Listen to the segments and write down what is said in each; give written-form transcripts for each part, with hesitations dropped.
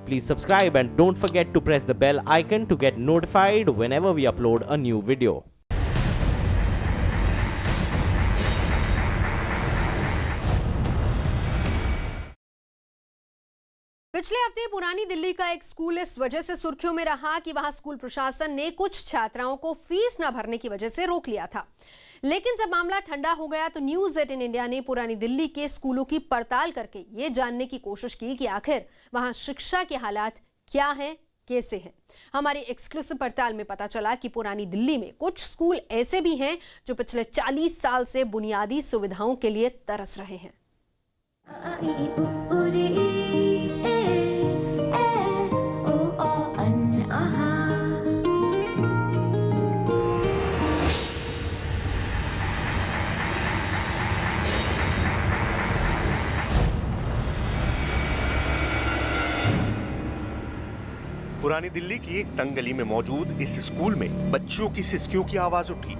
Please subscribe and don't forget to press the bell icon to get notified whenever we upload a new video. पिछले हफ्ते पुरानी दिल्ली का एक school इस वजह से सुर्खियों में रहा कि वहां स्कूल प्रशासन ने कुछ छात्राओं को फीस न भरने की वजह से रोक लिया था। लेकिन जब मामला ठंडा हो गया तो न्यूज़ 18 इंडिया ने पुरानी दिल्ली के स्कूलों की पड़ताल करके ये जानने की कोशिश की कि आखिर वहां शिक्षा के हालात क्या हैं, कैसे हैं। हमारी एक्सक्लूसिव पड़ताल में पता चला कि पुरानी दिल्ली में कुछ स्कूल ऐसे भी हैं जो पिछले 40 साल से बुनियादी सुविधाओं के लिए तरस रहे हैं। पुरानी दिल्ली की एक तंग गली में मौजूद इस स्कूल में बच्चों की सिसकियों की आवाज उठी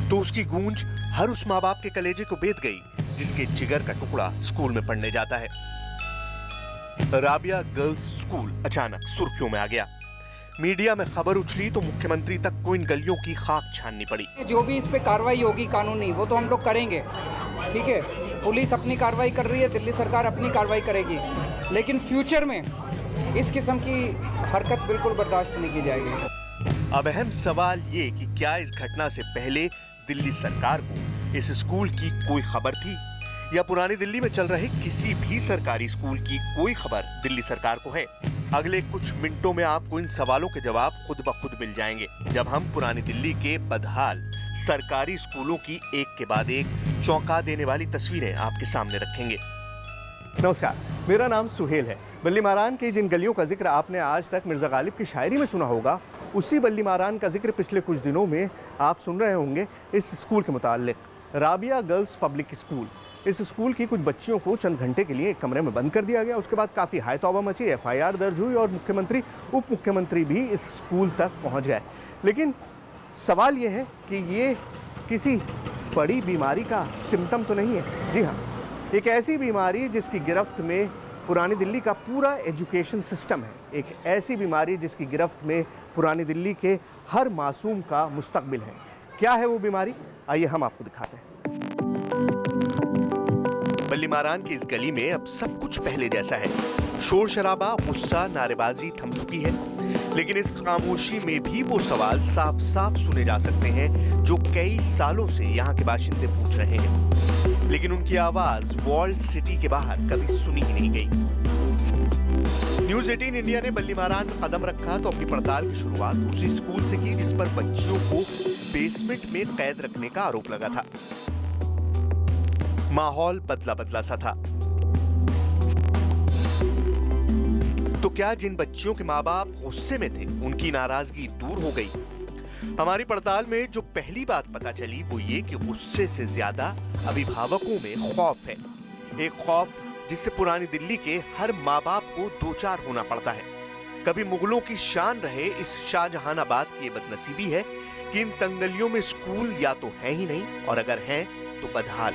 तो उसकी गूंज हर उस माँ बाप के कलेजे को बेध गई जिसके जिगर का टुकड़ा स्कूल में पढ़ने जाता है। राबिया गर्ल्स स्कूल अचानक सुर्खियों में आ गया। मीडिया में खबर उछली तो मुख्यमंत्री तक को इन गलियों की खाक छाननी पड़ी। जो भी इस पे कार्रवाई होगी कानूनी वो तो हम लोग करेंगे, ठीक है। पुलिस अपनी कार्रवाई कर रही है, दिल्ली सरकार अपनी कार्रवाई करेगी, लेकिन फ्यूचर में इस किस्म की हरकत बिल्कुल बर्दाश्त नहीं की जाएगी। अब अहम सवाल ये कि क्या इस घटना से पहले दिल्ली सरकार को इस स्कूल की कोई खबर थी या पुरानी दिल्ली में चल रहे किसी भी सरकारी स्कूल की कोई खबर दिल्ली सरकार को है। अगले कुछ मिनटों में आपको इन सवालों के जवाब खुद ब खुद मिल जाएंगे जब हम पुरानी दिल्ली के बदहाल सरकारी स्कूलों की एक के बाद एक चौंका देने वाली तस्वीरें आपके सामने रखेंगे। नमस्कार, मेरा नाम सुहेल है। बल्ली मारान की जिन गलियों का जिक्र आपने आज तक मिर्जा गालिब की शायरी में सुना होगा, उसी बल्ली मारान का जिक्र पिछले कुछ दिनों में आप सुन रहे होंगे इस स्कूल के मुताल्लिक। राबिया गर्ल्स पब्लिक स्कूल, इस स्कूल की कुछ बच्चियों को चंद घंटे के लिए एक कमरे में बंद कर दिया गया। उसके बाद काफ़ी हाय तौबा मची, FIR दर्ज हुई और मुख्यमंत्री उप मुख्यमंत्री भी इस स्कूल तक पहुंच गए। लेकिन सवाल ये है कि ये किसी बड़ी बीमारी का सिम्टम तो नहीं है। जी हाँ, एक ऐसी बीमारी जिसकी गिरफ्त में पुरानी दिल्ली का पूरा एजुकेशन सिस्टम है। एक ऐसी बीमारी जिसकी गिरफ्त में पुरानी दिल्ली के हर मासूम का मुस्तकबिल है। क्या है वो बीमारी, आइए हम आपको दिखाते हैं। बल्ली मारान की इस गली में अब सब कुछ पहले जैसा है। शोर शराबा, गुस्सा, नारेबाजी थम चुकी है, लेकिन इस खामोशी में भी वो सवाल साफ साफ सुने जा सकते हैं जो कई सालों से यहाँ के बाशिंदे पूछ रहे हैं, लेकिन उनकी आवाज वॉल्ड सिटी के बाहर कभी सुनी ही नहीं गई। न्यूज़ 18 इंडिया ने बल्ली मारान में कदम रखा तो अपनी पड़ताल की शुरुआत उसी स्कूल से की जिस पर बच्चियों को बेसमेंट में कैद रखने का आरोप लगा था। माहौल बदला बदला सा था। तो क्या जिन बच्चियों के माँ बाप गुस्से में थे उनकी नाराजगी दूर हो गई? हमारी पड़ताल में जो पहली बात पता चली वो ये कि गुस्से से ज्यादा अभिभावकों में खौफ है। एक खौफ जिससे पुरानी दिल्ली के हर माँ बाप को दो चार होना पड़ता है। कभी मुगलों की शान रहे इस शाहजहानाबाद की ये बदनसीबी है कि इन तंगलियों में स्कूल या तो है ही नहीं और अगर हैं तो बदहाल।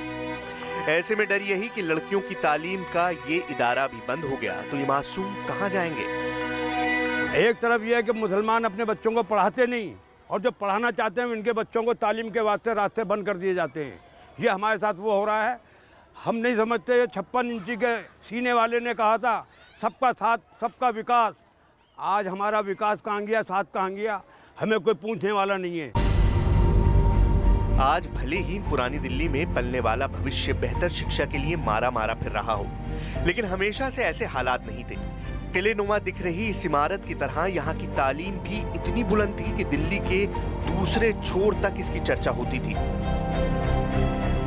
ऐसे में डर यही कि लड़कियों की तालीम का ये इदारा भी बंद हो गया तो ये मासूम कहाँ जाएंगे? एक तरफ यह है कि मुसलमान अपने बच्चों को पढ़ाते नहीं और जो पढ़ाना चाहते हैं उनके बच्चों को तालीम के वास्ते रास्ते बंद कर दिए जाते हैं। ये हमारे साथ वो हो रहा है। हम नहीं समझते। 56 इंची के सीने वाले ने कहा था सबका साथ सबका विकास। आज हमारा विकास कहाँ गया, साथ कहाँ गया, हमें कोई पूछने वाला नहीं है। आज भले ही पुरानी दिल्ली में पलने वाला भविष्य बेहतर शिक्षा के लिए मारा मारा फिर रहा हो, लेकिन हमेशा से ऐसे हालात नहीं थे। किले नुमा दिख रही इस इमारत की तरह यहाँ की तालीम भी इतनी बुलंद थी कि दिल्ली के दूसरे छोर तक इसकी चर्चा होती थी।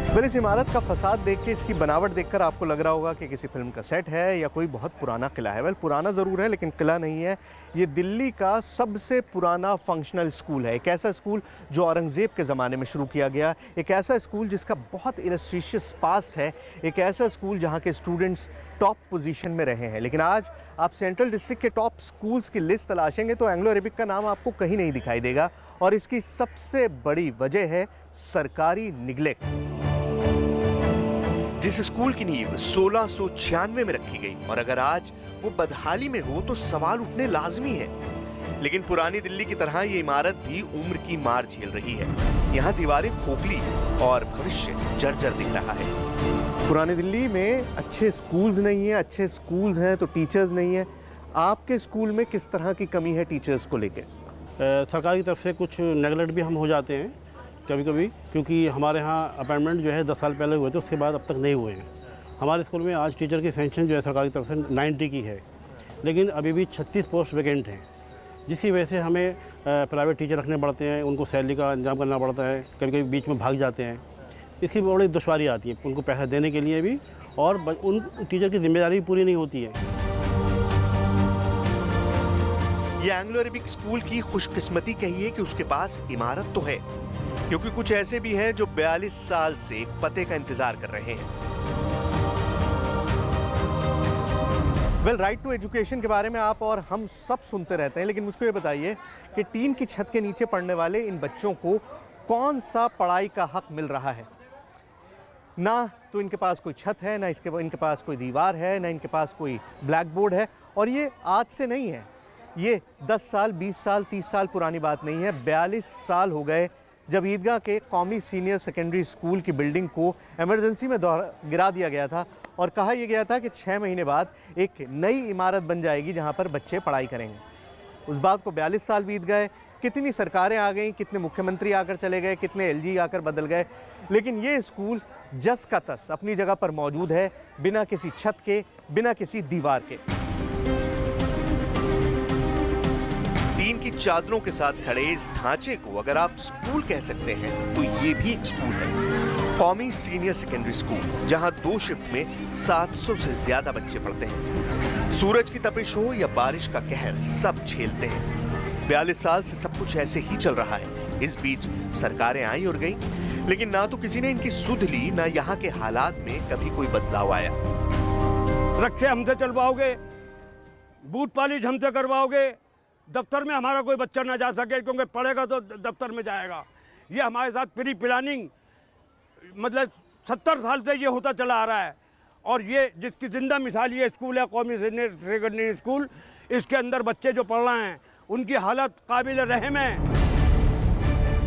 वेल, इस इमारत का फसाद देख के, इसकी बनावट देखकर आपको लग रहा होगा कि किसी फिल्म का सेट है या कोई बहुत पुराना किला है। वेल, पुराना ज़रूर है लेकिन किला नहीं है। ये दिल्ली का सबसे पुराना फंक्शनल स्कूल है। एक ऐसा स्कूल जो औरंगज़ेब के ज़माने में शुरू किया गया, एक ऐसा स्कूल जिसका बहुत इलस्ट्रिशियस पास्ट है, एक ऐसा स्कूल जहाँ के स्टूडेंट्स टॉप पोजीशन में रहे हैं। लेकिन आज आप सेंट्रल डिस्ट्रिक्ट के टॉप स्कूल्स की लिस्ट तलाशेंगे तो एंग्लो अरेबिक का नाम आपको कहीं नहीं दिखाई देगा, और इसकी सबसे बड़ी वजह है सरकारी निगलेक्ट। जिस स्कूल की नींव 1696 में रखी गई और अगर आज वो बदहाली में हो तो सवाल उठने लाजमी है। लेकिन पुरानी दिल्ली की तरह ये इमारत भी उम्र की मार झेल रही है। यहाँ दीवारें खोखली और भविष्य जर्जर दिख रहा है। पुरानी दिल्ली में अच्छे स्कूल्स नहीं है, अच्छे स्कूल्स हैं तो टीचर्स नहीं है। आपके स्कूल में किस तरह की कमी है टीचर्स को लेके? सरकार की तरफ से कुछ नेगलेक्ट भी हम हो जाते हैं कभी कभी, क्योंकि हमारे यहाँ अपॉइंटमेंट जो है 10 साल पहले हुए थे, उसके बाद अब तक नहीं हुए हैं। हमारे स्कूल में आज टीचर की सेंक्शन जो है सरकार की तरफ से 90 की है, लेकिन अभी भी 36 पोस्ट वैकेंट हैं, जिसकी वजह से हमें प्राइवेट टीचर रखने पड़ते हैं, उनको सैलरी का इंतजाम करना पड़ता है, कभी कभी बीच में भाग जाते हैं। इसकी बड़ी दुश्वारी आती है उनको पैसा देने के लिए भी, और उन टीचर की जिम्मेदारी पूरी नहीं होती है। ये एंग्लो अरेबिक स्कूल की खुशकिस्मती कहिए कि उसके पास इमारत तो है, क्योंकि कुछ ऐसे भी हैं जो 42 साल से पते का इंतजार कर रहे हैं। वेल, राइट टू एजुकेशन के बारे में आप और हम सब सुनते रहते हैं, लेकिन मुझको ये बताइए कि टीन की छत के नीचे पढ़ने वाले इन बच्चों को कौन सा पढ़ाई का हक मिल रहा है? ना तो इनके पास कोई छत है, ना इनके पास कोई दीवार है, ना इनके पास कोई ब्लैक बोर्ड है। और ये आज से नहीं है, ये 10 साल, 20 साल, 30 साल पुरानी बात नहीं है। 42 साल हो गए जब ईदगाह के कौमी सीनियर सेकेंडरी स्कूल की बिल्डिंग को इमरजेंसी में गिरा दिया गया था और कहा यह गया था कि 6 महीने बाद एक नई इमारत बन जाएगी जहां पर बच्चे पढ़ाई करेंगे। उस बात को 42 साल बीत गए, कितनी सरकारें आ गईं, कितने मुख्यमंत्री आकर चले गए, कितने एलजी आकर बदल गए, लेकिन ये स्कूल जस का तस अपनी जगह पर मौजूद है, बिना किसी छत के, बिना किसी दीवार के। टीन की चादरों के साथ खड़े इस ढांचे को अगर आप स्कूल कह सकते हैं तो ये भी एक स्कूल है, कौमी सीनियर सेकेंडरी स्कूल, जहां 2 शिफ्ट में 700 से ज्यादा बच्चे पढ़ते हैं। सूरज की तपिश हो या बारिश का कहर, सब झेलते हैं। 42 साल से सब कुछ ऐसे ही चल रहा है। इस बीच सरकारें आई और गई, लेकिन ना तो किसी ने इनकी सुध ली, ना यहाँ के हालात में कभी कोई बदलाव आया। रक्षे हमसे चलवाओगे, बूट पॉलिश हमसे करवाओगे, दफ्तर में हमारा कोई बच्चा ना जा सके, क्योंकि पढ़ेगा तो दफ्तर में जाएगा। ये हमारे साथ प्री प्लानिंग मतलब 70 साल से ये होता चला आ रहा है। और ये जिसकी जिंदा मिसाल ये स्कूल है, कौमी सीनियर सेकेंडरी स्कूल, इसके अंदर बच्चे जो पढ़ रहे हैं उनकी हालत काबिल रहम है।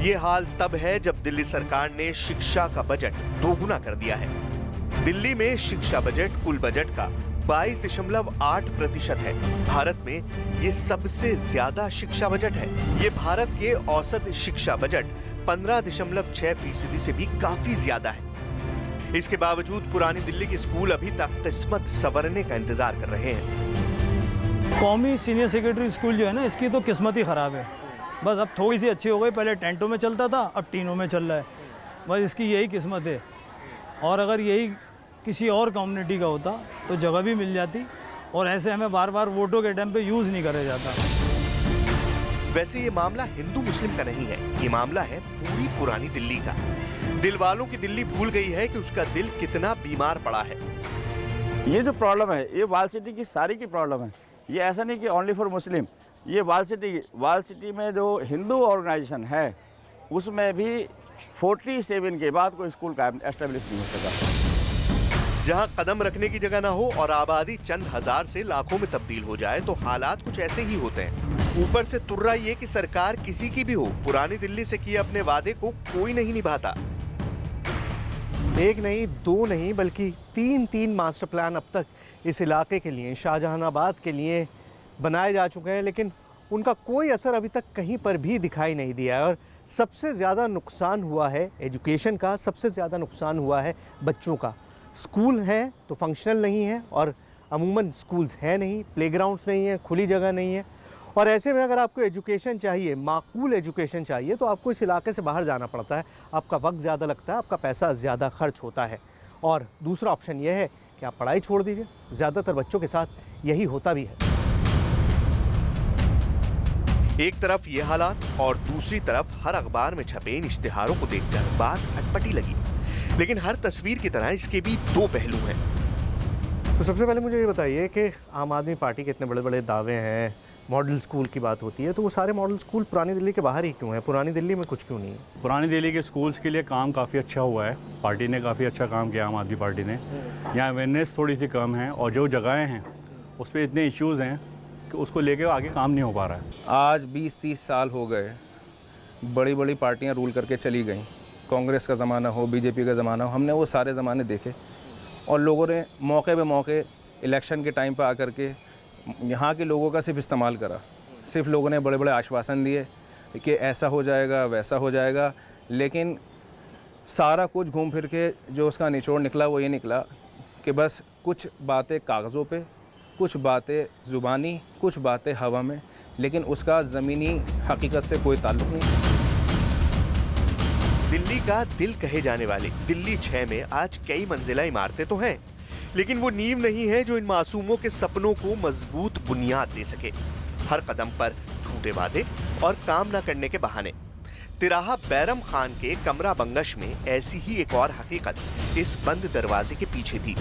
ये हाल तब है जब दिल्ली सरकार ने शिक्षा का बजट दोगुना कर दिया है। दिल्ली में शिक्षा बजट कुल बजट का 22.8% है। भारत में ये सबसे ज्यादा शिक्षा बजट है। ये भारत के औसत शिक्षा बजट 15.6% से भी काफी ज्यादा है। इसके बावजूद पुरानी दिल्ली के स्कूल अभी तक किस्मत संवरने का इंतजार कर रहे हैं। कौमी सीनियर सेकेंडरी स्कूल जो है ना, इसकी तो किस्मत ही ख़राब है। बस अब थोड़ी सी अच्छी हो गई, पहले टेंटों में चलता था, अब टीनों में चल रहा है। बस इसकी यही किस्मत है। और अगर यही किसी और कम्युनिटी का होता तो जगह भी मिल जाती, और ऐसे हमें बार बार वोटों के टाइम पे यूज़ नहीं करा जाता। वैसे ये मामला हिंदू मुस्लिम का नहीं है, ये मामला है पूरी पुरानी दिल्ली का। दिल वालों की दिल्ली भूल गई है कि उसका दिल कितना बीमार पड़ा है। ये जो प्रॉब्लम है, ये वाल सिटी की सारी की प्रॉब्लम है। ये ऐसा नहीं कि ओनली फॉर मुस्लिम, ये वाल सिटी में जो हिंदू ऑर्गेनाइजेशन है उसमें भी 47 के बाद कोई स्कूल का एस्टेब्लिश नहीं हो सका। जहां कदम रखने की जगह ना हो और आबादी चंद हजार से लाखों में तब्दील हो जाए तो हालात कुछ ऐसे ही होते हैं। ऊपर से तुर्रा ये कि सरकार किसी की भी हो, पुरानी दिल्ली से किए अपने वादे को कोई नहीं निभाता। एक नहीं, 2 नहीं, बल्कि 3 मास्टर प्लान अब तक इस इलाके के लिए, शाहजहानाबाद के लिए बनाए जा चुके हैं, लेकिन उनका कोई असर अभी तक कहीं पर भी दिखाई नहीं दिया है। और सबसे ज़्यादा नुकसान हुआ है एजुकेशन का, सबसे ज़्यादा नुकसान हुआ है बच्चों का। स्कूल हैं तो फंक्शनल नहीं है, और अमूमन स्कूल्स हैं नहीं, प्लेग्राउंड्स नहीं है, खुली जगह नहीं है। और ऐसे में अगर आपको एजुकेशन चाहिए, माकूल एजुकेशन चाहिए, तो आपको इस इलाके से बाहर जाना पड़ता है। आपका वक्त ज़्यादा लगता है, आपका पैसा ज़्यादा खर्च होता है। और दूसरा ऑप्शन यह है कि आप पढ़ाई छोड़ दीजिए। ज़्यादातर बच्चों के साथ यही होता भी है। एक तरफ ये हालात और दूसरी तरफ हर अखबार में छपे इन इश्तिहारों को देखकर बात अटपटी लगी। लेकिन हर तस्वीर की तरह इसके भी 2 पहलू हैं। तो सबसे पहले मुझे ये बताइए कि आम आदमी पार्टी के इतने बड़े बड़े दावे हैं, मॉडल स्कूल की बात होती है, तो वो सारे मॉडल स्कूल पुरानी दिल्ली के बाहर ही क्यों हैं? पुरानी दिल्ली में कुछ क्यों नहीं है? पुरानी दिल्ली के स्कूल्स के लिए काम काफ़ी अच्छा हुआ है, पार्टी ने काफ़ी अच्छा काम किया, आम आदमी पार्टी ने। यहाँ अवेयरनेस थोड़ी सी कम है और जो जगहें हैं उस पर इतने इश्यूज़ हैं कि उसको लेके आगे काम नहीं हो पा रहा है। आज 20-30 साल हो गए, बड़ी बड़ी पार्टियां रूल करके चली गईं। कांग्रेस का ज़माना हो, बीजेपी का ज़माना हो, हमने वो सारे ज़माने देखे और लोगों ने मौके पे मौके इलेक्शन के टाइम पर आकर के यहाँ के लोगों का सिर्फ इस्तेमाल करा। सिर्फ लोगों ने बड़े बड़े आश्वासन दिए कि ऐसा हो जाएगा, वैसा हो जाएगा, लेकिन सारा कुछ घूम फिर के जो उसका निचोड़ निकला वो ये निकला कि बस कुछ बातें कागज़ों पे, कुछ बातें ज़ुबानी, कुछ बातें हवा में, लेकिन उसका ज़मीनी हकीकत से कोई ताल्लुक़ नहीं। दिल्ली का दिल कहे जाने वाले दिल्ली 6 में आज कई मंजिला इमारतें तो हैं, लेकिन वो नींव नहीं है जो इन मासूमों के सपनों को मजबूत बुनियाद दे सके। हर कदम पर झूठे वादे और काम न करने के बहाने। तिराहा बैरम खान के कमरा बंगश में ऐसी ही एक और हकीकत इस बंद दरवाजे के पीछे थी।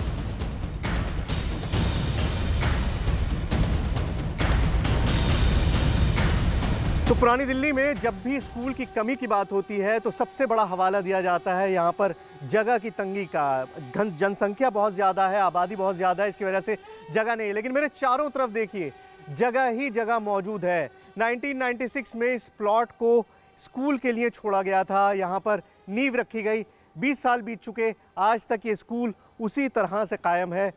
तो पुरानी दिल्ली में जब भी स्कूल की कमी की बात होती है तो सबसे बड़ा हवाला दिया जाता है यहाँ पर जगह की तंगी का। जनसंख्या बहुत ज़्यादा है, आबादी बहुत ज़्यादा है, इसकी वजह से जगह नहीं है। लेकिन मेरे चारों तरफ देखिए, जगह ही जगह मौजूद है। 1996 में इस प्लॉट को स्कूल के लिए छोड़ा गया था, यहाँ पर नींव रखी गई। 20 साल बीत चुके, आज तक ये स्कूल उसी तरह से कायम है।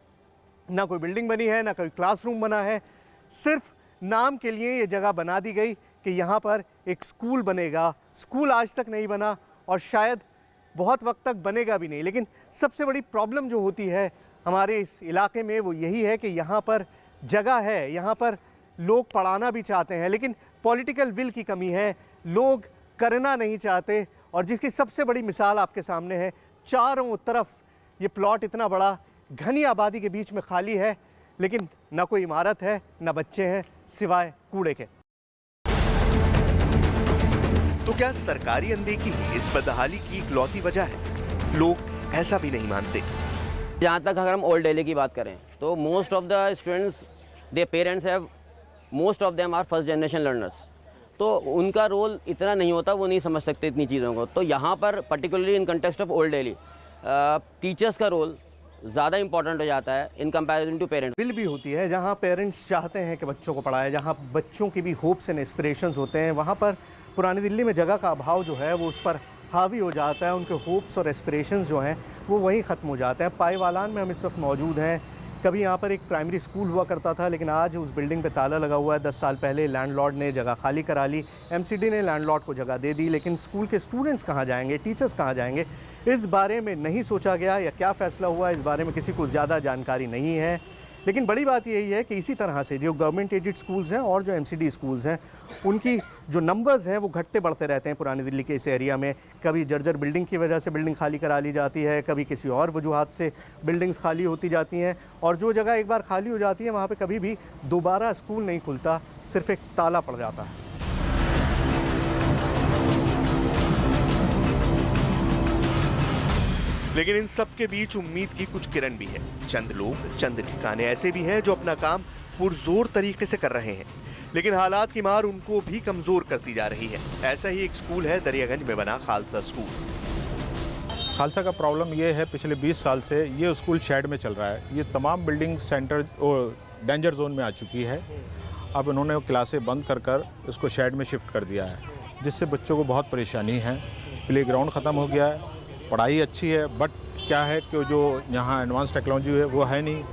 ना कोई बिल्डिंग बनी है, ना कोई क्लासरूम बना है, सिर्फ नाम के लिए ये जगह बना दी गई कि यहाँ पर एक स्कूल बनेगा। स्कूल आज तक नहीं बना और शायद बहुत वक्त तक बनेगा भी नहीं। लेकिन सबसे बड़ी प्रॉब्लम जो होती है हमारे इस इलाके में वो यही है कि यहाँ पर जगह है, यहाँ पर लोग पढ़ाना भी चाहते हैं, लेकिन पॉलिटिकल विल की कमी है, लोग करना नहीं चाहते। और जिसकी सबसे बड़ी मिसाल आपके सामने है, चारों तरफ ये प्लॉट इतना बड़ा घनी आबादी के बीच में खाली है, लेकिन ना कोई इमारत है, ना बच्चे हैं, सिवाय कूड़े के। तो क्या सरकारी अनदेखी ही इस बदहाली की इकलौती वजह है? लोग ऐसा भी नहीं मानते। जहाँ तक अगर हम ओल्ड दिल्ली की बात करें तो most of the students, they parents have, most of them are first generation learners, तो उनका रोल इतना नहीं होता, वो नहीं समझ सकते इतनी चीज़ों को। तो यहाँ पर particularly in context of old Delhi teachers का रोल ज़्यादा इंपॉर्टेंट हो जाता है इन कंपैरिजन टू पेरेंट्स। बिल भी होती है जहाँ पेरेंट्स चाहते हैं कि बच्चों को पढ़ाए, जहाँ बच्चों की भी होप्स एंड एस्पिरेशंस होते हैं, वहाँ पर पुरानी दिल्ली में जगह का अभाव जो है वो उस पर हावी हो जाता है। उनके होप्स और एस्पिरेशंस जो हैं वो वहीं ख़त्म हो जाते हैं। पाईवालान में हम इस वक्त मौजूद हैं। कभी यहाँ पर एक प्राइमरी स्कूल हुआ करता था, लेकिन आज उस बिल्डिंग पे ताला लगा हुआ है। 10 साल पहले लैंडलॉर्ड ने जगह खाली करा ली, एमसीडी ने लैंडलॉर्ड को जगह दे दी, लेकिन स्कूल के स्टूडेंट्स कहाँ जाएंगे, टीचर्स कहाँ जाएंगे, इस बारे में नहीं सोचा गया। या क्या फ़ैसला हुआ इस बारे में किसी को ज़्यादा जानकारी नहीं है। लेकिन बड़ी बात यही है कि इसी तरह से जो गवर्नमेंट एडेड स्कूल्स हैं और जो एमसीडी स्कूल्स हैं, उनकी जो नंबर्स हैं वो घटते बढ़ते रहते हैं पुरानी दिल्ली के इस एरिया में। कभी जर्जर बिल्डिंग की वजह से बिल्डिंग खाली करा ली जाती है, कभी किसी और वजूहात से बिल्डिंग्स खाली होती जाती हैं, और जो जगह एक बार खाली हो जाती है वहाँ पे कभी भी दोबारा स्कूल नहीं खुलता, सिर्फ एक ताला पड़ जाता है। लेकिन इन सब के बीच उम्मीद की कुछ किरण भी है। चंद लोग, चंद ठिकाने ऐसे भी हैं जो अपना काम पुरजोर तरीके से कर रहे हैं, लेकिन हालात की मार उनको भी कमजोर करती जा रही है। ऐसा ही एक स्कूल है दरियागंज में बना खालसा स्कूल। खालसा का प्रॉब्लम ये है, पिछले 20 साल से ये स्कूल शेड में चल रहा है। ये तमाम बिल्डिंग सेंटर डेंजर जोन में आ चुकी है। अब इन्होंने क्लासें बंद कर इसको शेड में शिफ्ट कर दिया है, जिससे बच्चों को बहुत परेशानी है। प्लेग्राउंड ख़त्म हो गया है, पढ़ाई अच्छी है, बट क्या है कि जो यहाँ एडवांस टेक्नोलॉजी है वो है नहीं।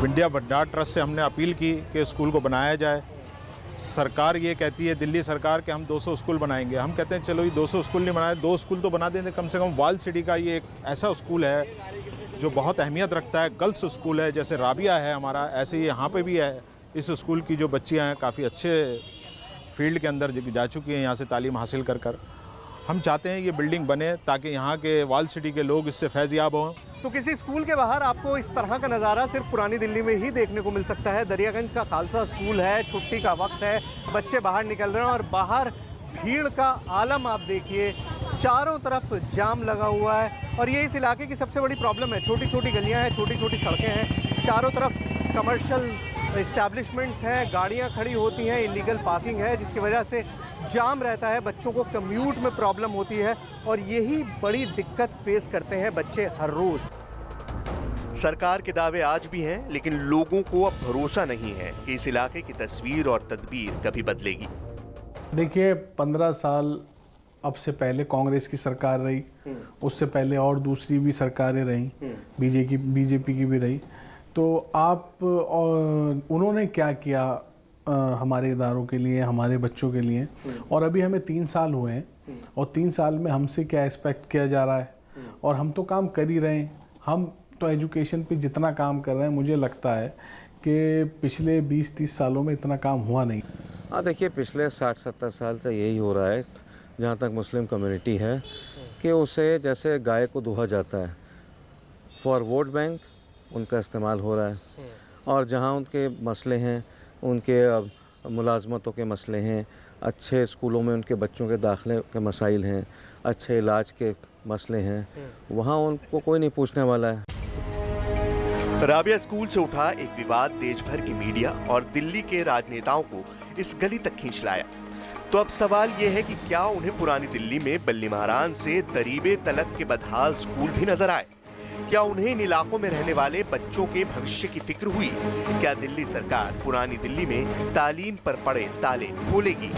विंध्या भंडार ट्रस्ट से हमने अपील की कि स्कूल को बनाया जाए। सरकार ये कहती है, दिल्ली सरकार, कि हम 200 स्कूल बनाएंगे। हम कहते हैं चलो ये 200 स्कूल नहीं बनाए, 2 स्कूल तो बना देंगे कम से कम। वाल सिटी का ये एक ऐसा स्कूल है जो बहुत अहमियत रखता है। गर्ल्स स्कूल है, जैसे राबिया है हमारा, ऐसे ही यहाँ पे भी है। इस स्कूल की जो बच्चियाँ हैं काफ़ी अच्छे फील्ड के अंदर जा चुकी हैं यहाँ से तालीम हासिल कर। हम चाहते हैं ये बिल्डिंग बने ताकि यहाँ के वाल सिटी के लोग इससे फैज़याब हों। तो किसी स्कूल के बाहर आपको इस तरह का नज़ारा सिर्फ पुरानी दिल्ली में ही देखने को मिल सकता है। दरियागंज का खालसा स्कूल है, छुट्टी का वक्त है, बच्चे बाहर निकल रहे हैं और बाहर भीड़ का आलम आप देखिए। चारों तरफ जाम लगा हुआ है और ये इस इलाके की सबसे बड़ी प्रॉब्लम है। छोटी छोटी गलियाँ हैं, छोटी छोटी सड़कें हैं, चारों तरफ कमर्शियल इस्टेब्लिशमेंट्स हैं, गाड़ियां खड़ी होती हैं, इलीगल पार्किंग है, जिसकी वजह से जाम रहता है, बच्चों को कम्यूट में प्रॉब्लम होती है और यही बड़ी दिक्कत फेस करते हैं बच्चे हर रोज़। सरकार के दावे आज भी हैं, लेकिन लोगों को अब भरोसा नहीं है कि इस इलाके की तस्वीर और तदबीर कभी बदलेगी। देखिए 15 साल अब से पहले कांग्रेस की सरकार रही, उससे पहले और दूसरी भी सरकारें रहीं, बीजेपी की भी रही। तो उन्होंने क्या किया हमारे इदारों के लिए, हमारे बच्चों के लिए, और अभी हमें 3 साल हुए हैं और 3 साल में हमसे क्या एक्सपेक्ट किया जा रहा है, और हम तो काम कर ही रहे हैं। हम तो एजुकेशन पे जितना काम कर रहे हैं, मुझे लगता है कि पिछले 20-30 सालों में इतना काम हुआ नहीं। हाँ देखिए, पिछले 60-70 साल से यही हो रहा है, जहाँ तक मुस्लिम कम्युनिटी है, कि उसे जैसे गाय को दूहा जाता है, फॉर वोट बैंक उनका इस्तेमाल हो रहा है, और जहाँ उनके मसले हैं, उनके मुलाजमतों के मसले हैं, अच्छे स्कूलों में उनके बच्चों के दाखिले के मसाइल हैं, अच्छे इलाज के मसले हैं, वहाँ उनको कोई नहीं पूछने वाला है। राबिया स्कूल से उठा एक विवाद देश भर की मीडिया और दिल्ली के राजनेताओं को इस गली तक खींच लाया। तो अब सवाल ये है कि क्या उन्हें पुरानी दिल्ली में बल्ली महारान से दरीबे तलक के बदहाल स्कूल भी नजर आए? क्या उन्हें इन इलाकों में रहने वाले बच्चों के भविष्य की फिक्र हुई? क्या दिल्ली सरकार पुरानी दिल्ली में तालीम पर पड़े ताले खोलेगी?